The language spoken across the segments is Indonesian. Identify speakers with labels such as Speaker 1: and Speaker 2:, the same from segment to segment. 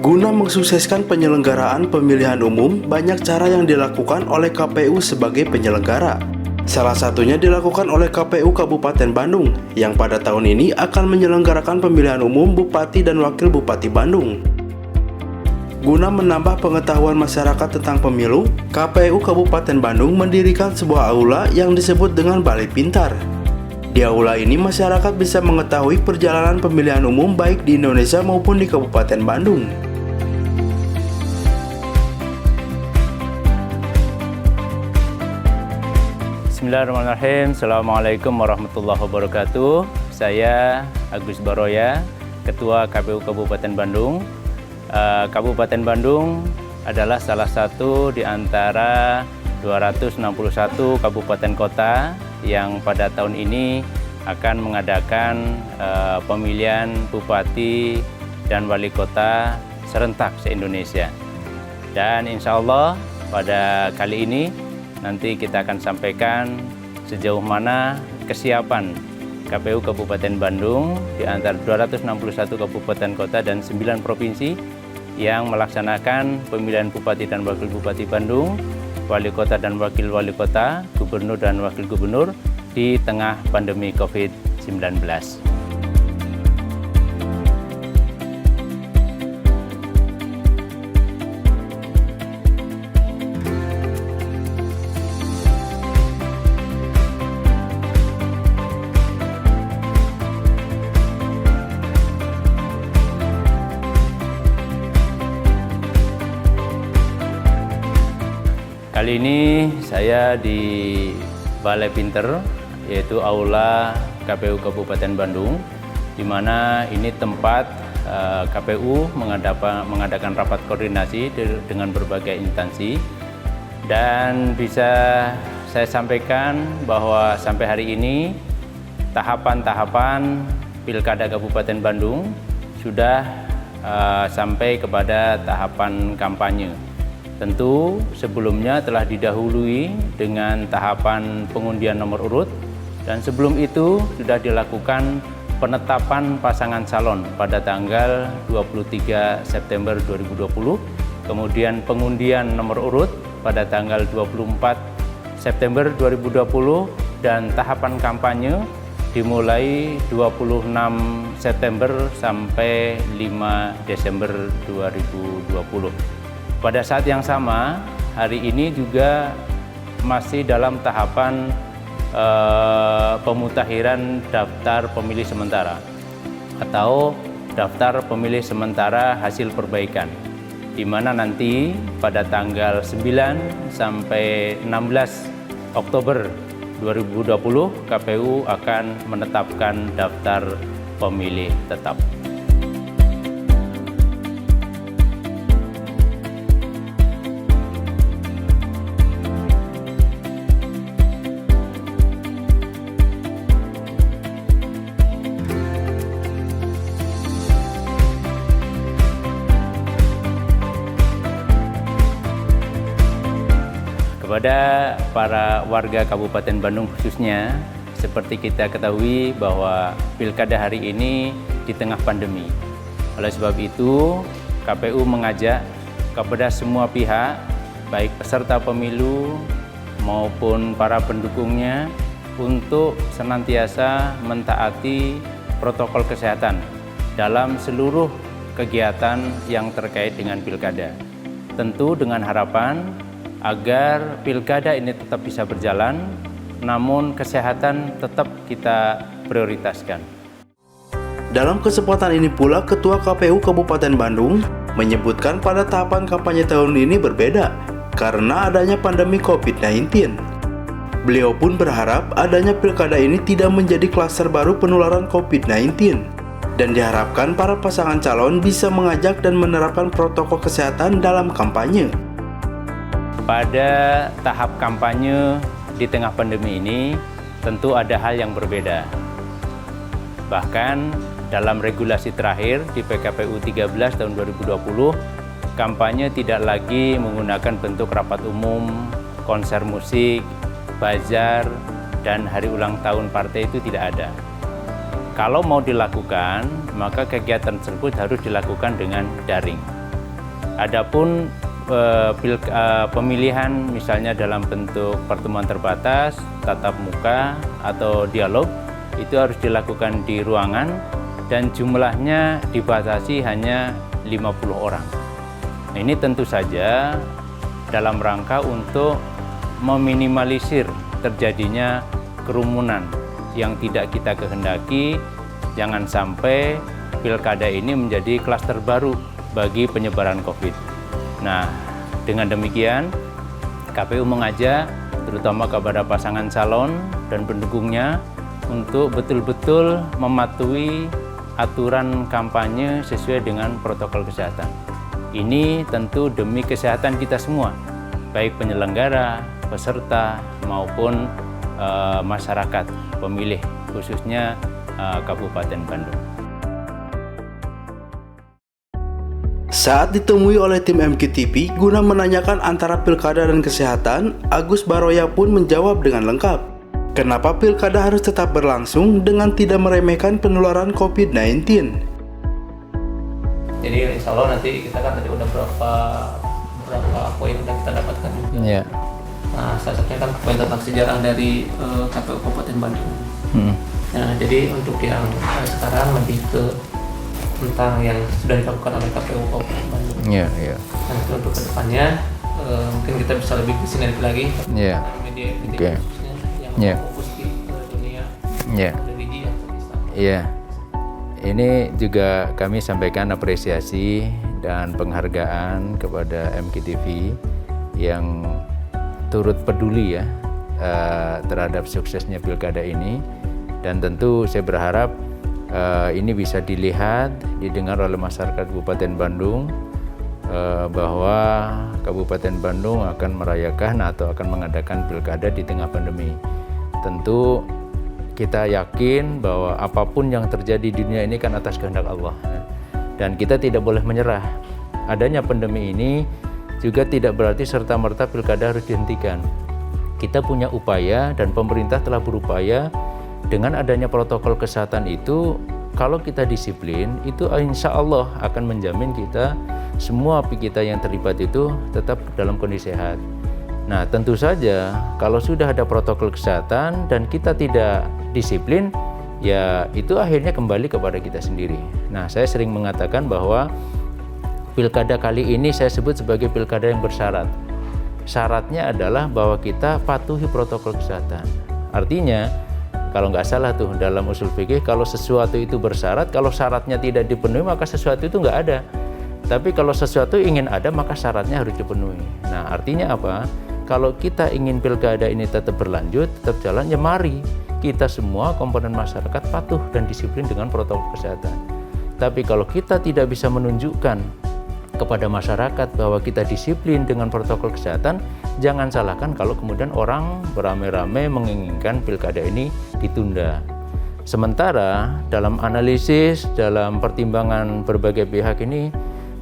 Speaker 1: Guna mensukseskan penyelenggaraan pemilihan umum, banyak cara yang dilakukan oleh KPU sebagai penyelenggara. Salah satunya dilakukan oleh KPU Kabupaten Bandung, yang pada tahun ini akan menyelenggarakan pemilihan umum Bupati dan Wakil Bupati Bandung. Guna menambah pengetahuan masyarakat tentang pemilu, KPU Kabupaten Bandung mendirikan sebuah aula yang disebut dengan Balai Pintar. Di aula ini masyarakat bisa mengetahui perjalanan pemilihan umum baik di Indonesia maupun di Kabupaten Bandung.
Speaker 2: Bismillahirrahmanirrahim. Assalamualaikum warahmatullahi wabarakatuh. Saya Agus Baroya, Ketua KPU Kabupaten Bandung. Kabupaten Bandung adalah salah satu di antara 261 kabupaten kota yang pada tahun ini akan mengadakan pemilihan bupati dan wali kota serentak se-Indonesia. Dan insya Allah pada kali ini nanti kita akan sampaikan sejauh mana kesiapan KPU Kabupaten Bandung di antara 261 kabupaten kota dan 9 provinsi yang melaksanakan pemilihan bupati dan wakil bupati Bandung, wali kota dan wakil wali kota, gubernur dan wakil gubernur di tengah pandemi COVID-19. Kali ini saya di Balai Pintar, yaitu Aula KPU Kabupaten Bandung, di mana ini tempat KPU mengadakan rapat koordinasi dengan berbagai instansi. Dan bisa saya sampaikan bahwa sampai hari ini tahapan-tahapan Pilkada Kabupaten Bandung sudah sampai kepada tahapan kampanye. Tentu sebelumnya telah didahului dengan tahapan pengundian nomor urut, dan sebelum itu sudah dilakukan penetapan pasangan calon pada tanggal 23 September 2020, kemudian pengundian nomor urut pada tanggal 24 September 2020, dan tahapan kampanye dimulai 26 September sampai 5 Desember 2020. Pada saat yang sama, hari ini juga masih dalam tahapan pemutakhiran daftar pemilih sementara atau daftar pemilih sementara hasil perbaikan, di mana nanti pada tanggal 9 sampai 16 Oktober 2020 KPU akan menetapkan daftar pemilih tetap. Kepada para warga Kabupaten Bandung khususnya, seperti kita ketahui bahwa Pilkada hari ini di tengah pandemi. Oleh sebab itu, KPU mengajak kepada semua pihak, baik peserta pemilu maupun para pendukungnya, untuk senantiasa mentaati protokol kesehatan dalam seluruh kegiatan yang terkait dengan Pilkada. Tentu dengan harapan agar Pilkada ini tetap bisa berjalan, namun kesehatan tetap kita prioritaskan.
Speaker 1: Dalam kesempatan ini pula, Ketua KPU Kabupaten Bandung menyebutkan pada tahapan kampanye tahun ini berbeda karena adanya pandemi COVID-19. Beliau pun berharap adanya Pilkada ini tidak menjadi klaster baru penularan COVID-19, dan diharapkan para pasangan calon bisa mengajak dan menerapkan protokol kesehatan dalam kampanye.
Speaker 2: Pada tahap kampanye di tengah pandemi ini tentu ada hal yang berbeda. Bahkan dalam regulasi terakhir di PKPU 13 tahun 2020, kampanye tidak lagi menggunakan bentuk rapat umum, konser musik, bazar, dan hari ulang tahun partai itu tidak ada. Kalau mau dilakukan, maka kegiatan tersebut harus dilakukan dengan daring. Adapun pemilihan misalnya dalam bentuk pertemuan terbatas, tatap muka atau dialog itu harus dilakukan di ruangan dan jumlahnya dibatasi hanya 50 orang. Nah, ini tentu saja dalam rangka untuk meminimalisir terjadinya kerumunan yang tidak kita kehendaki. Jangan sampai pilkada ini menjadi klaster baru bagi penyebaran COVID. Nah, dengan demikian KPU mengajak terutama kepada pasangan calon dan pendukungnya untuk betul-betul mematuhi aturan kampanye sesuai dengan protokol kesehatan. Ini tentu demi kesehatan kita semua, baik penyelenggara, peserta maupun masyarakat pemilih, khususnya Kabupaten Bandung.
Speaker 1: Saat ditemui oleh tim MQTV guna menanyakan antara pilkada dan kesehatan, Agus Baroya pun menjawab dengan lengkap. Kenapa pilkada harus tetap berlangsung dengan tidak meremehkan penularan COVID-19?
Speaker 3: Jadi insya Allah nanti kita kan tadi udah berapa poin udah kita dapatkan juga.
Speaker 2: Ya.
Speaker 3: Nah, salah satunya kan poin tentang sejarah dari KPU Kabupaten Bandung. Nah, jadi untuk yang sekarang lebih ke tentang yang sudah dilakukan oleh KPU Kabupaten Bandung.
Speaker 2: Iya.
Speaker 3: Nanti untuk kedepannya mungkin kita bisa lebih sinergi lagi.
Speaker 2: Iya.
Speaker 3: Media khususnya yang fokus di dunia religi yang Islam.
Speaker 2: Iya. Ini juga kami sampaikan apresiasi dan penghargaan kepada MQTV yang turut peduli ya terhadap suksesnya pilkada ini, dan tentu saya berharap ini bisa dilihat, didengar oleh masyarakat Kabupaten Bandung bahwa Kabupaten Bandung akan merayakan atau akan mengadakan pilkada di tengah pandemi. Tentu kita yakin bahwa apapun yang terjadi di dunia ini kan atas kehendak Allah, dan kita tidak boleh menyerah. Adanya pandemi ini juga tidak berarti serta-merta pilkada harus dihentikan. Kita punya upaya dan pemerintah telah berupaya dengan adanya protokol kesehatan itu. Kalau kita disiplin, itu insya Allah akan menjamin kita, semua kita yang terlibat itu tetap dalam kondisi sehat. Nah, tentu saja kalau sudah ada protokol kesehatan dan kita tidak disiplin, ya itu akhirnya kembali kepada kita sendiri. Nah, saya sering mengatakan bahwa pilkada kali ini saya sebut sebagai pilkada yang bersyarat. Syaratnya adalah bahwa kita patuhi protokol kesehatan. Artinya, kalau nggak salah tuh dalam usul fikih, kalau sesuatu itu bersyarat, kalau syaratnya tidak dipenuhi maka sesuatu itu nggak ada. Tapi kalau sesuatu ingin ada maka syaratnya harus dipenuhi. Nah, artinya apa? Kalau kita ingin pilkada ini tetap berlanjut, tetap jalan, ya mari kita semua komponen masyarakat patuh dan disiplin dengan protokol kesehatan. Tapi kalau kita tidak bisa menunjukkan kepada masyarakat bahwa kita disiplin dengan protokol kesehatan, jangan salahkan kalau kemudian orang beramai-ramai menginginkan pilkada ini ditunda. Sementara dalam analisis, dalam pertimbangan berbagai pihak ini,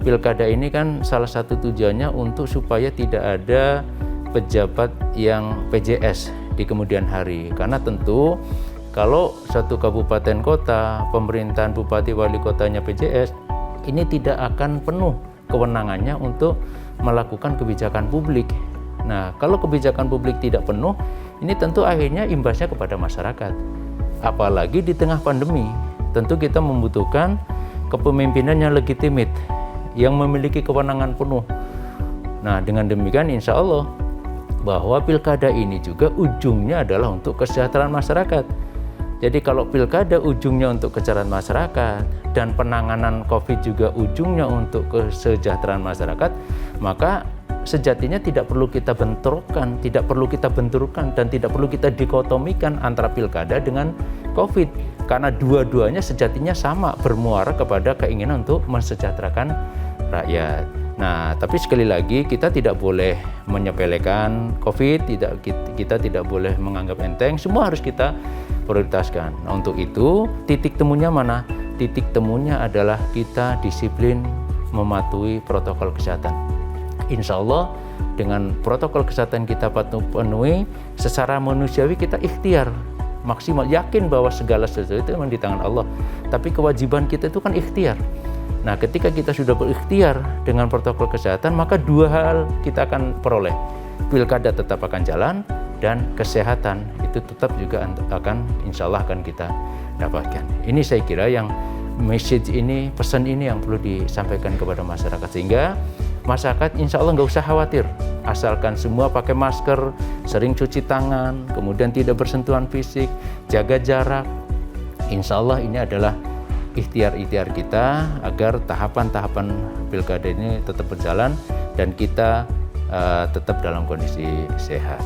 Speaker 2: pilkada ini kan salah satu tujuannya untuk supaya tidak ada pejabat yang PJS di kemudian hari. Karena tentu kalau satu kabupaten kota, pemerintahan bupati wali kotanya PJS, ini tidak akan penuh kewenangannya untuk melakukan kebijakan publik. Nah, kalau kebijakan publik tidak penuh, ini tentu akhirnya imbasnya kepada masyarakat. Apalagi di tengah pandemi, tentu kita membutuhkan kepemimpinan yang legitimit, yang memiliki kewenangan penuh. Nah, dengan demikian insya Allah bahwa pilkada ini juga ujungnya adalah untuk kesejahteraan masyarakat. Jadi kalau pilkada ujungnya untuk kesejahteraan masyarakat dan penanganan COVID juga ujungnya untuk kesejahteraan masyarakat, maka sejatinya tidak perlu kita benturkan, dan tidak perlu kita dikotomikan antara pilkada dengan COVID, karena dua-duanya sejatinya sama, bermuara kepada keinginan untuk mensejahterakan rakyat. Nah, tapi sekali lagi kita tidak boleh menyepelekan COVID, kita tidak boleh menganggap enteng, semua harus kita prioritaskan. Nah, untuk itu titik temunya mana? Titik temunya adalah kita disiplin mematuhi protokol kesehatan. Insya Allah dengan protokol kesehatan kita penuhi, secara manusiawi kita ikhtiar maksimal, yakin bahwa segala sesuatu itu memang di tangan Allah. Tapi kewajiban kita itu kan ikhtiar. Nah, ketika kita sudah berikhtiar dengan protokol kesehatan, maka dua hal kita akan peroleh. Pilkada tetap akan jalan, dan kesehatan itu tetap juga akan, insya Allah akan kita dapatkan. Ini saya kira yang message ini, pesan ini yang perlu disampaikan kepada masyarakat, sehingga masyarakat insya Allah nggak usah khawatir, asalkan semua pakai masker, sering cuci tangan, kemudian tidak bersentuhan fisik, jaga jarak. Insya Allah ini adalah ikhtiar-ikhtiar kita agar tahapan-tahapan pilkada ini tetap berjalan dan kita tetap dalam kondisi sehat.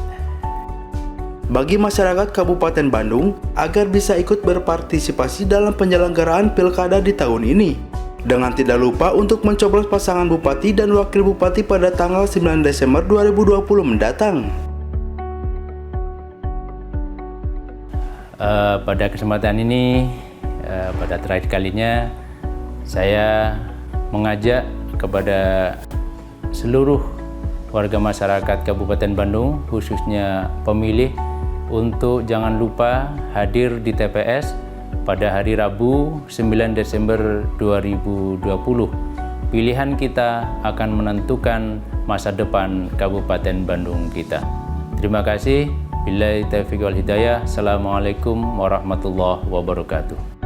Speaker 1: Bagi masyarakat Kabupaten Bandung agar bisa ikut berpartisipasi dalam penyelenggaraan pilkada di tahun ini, dengan tidak lupa untuk mencoblos pasangan bupati dan wakil bupati pada tanggal 9 Desember 2020 mendatang.
Speaker 2: Pada kesempatan ini, pada terakhir kalinya, saya mengajak kepada seluruh warga masyarakat Kabupaten Bandung, khususnya pemilih, untuk jangan lupa hadir di TPS pada hari Rabu 9 Desember 2020. Pilihan kita akan menentukan masa depan Kabupaten Bandung kita. Terima kasih. Billahi taufiq wal hidayah. Assalamualaikum warahmatullahi wabarakatuh.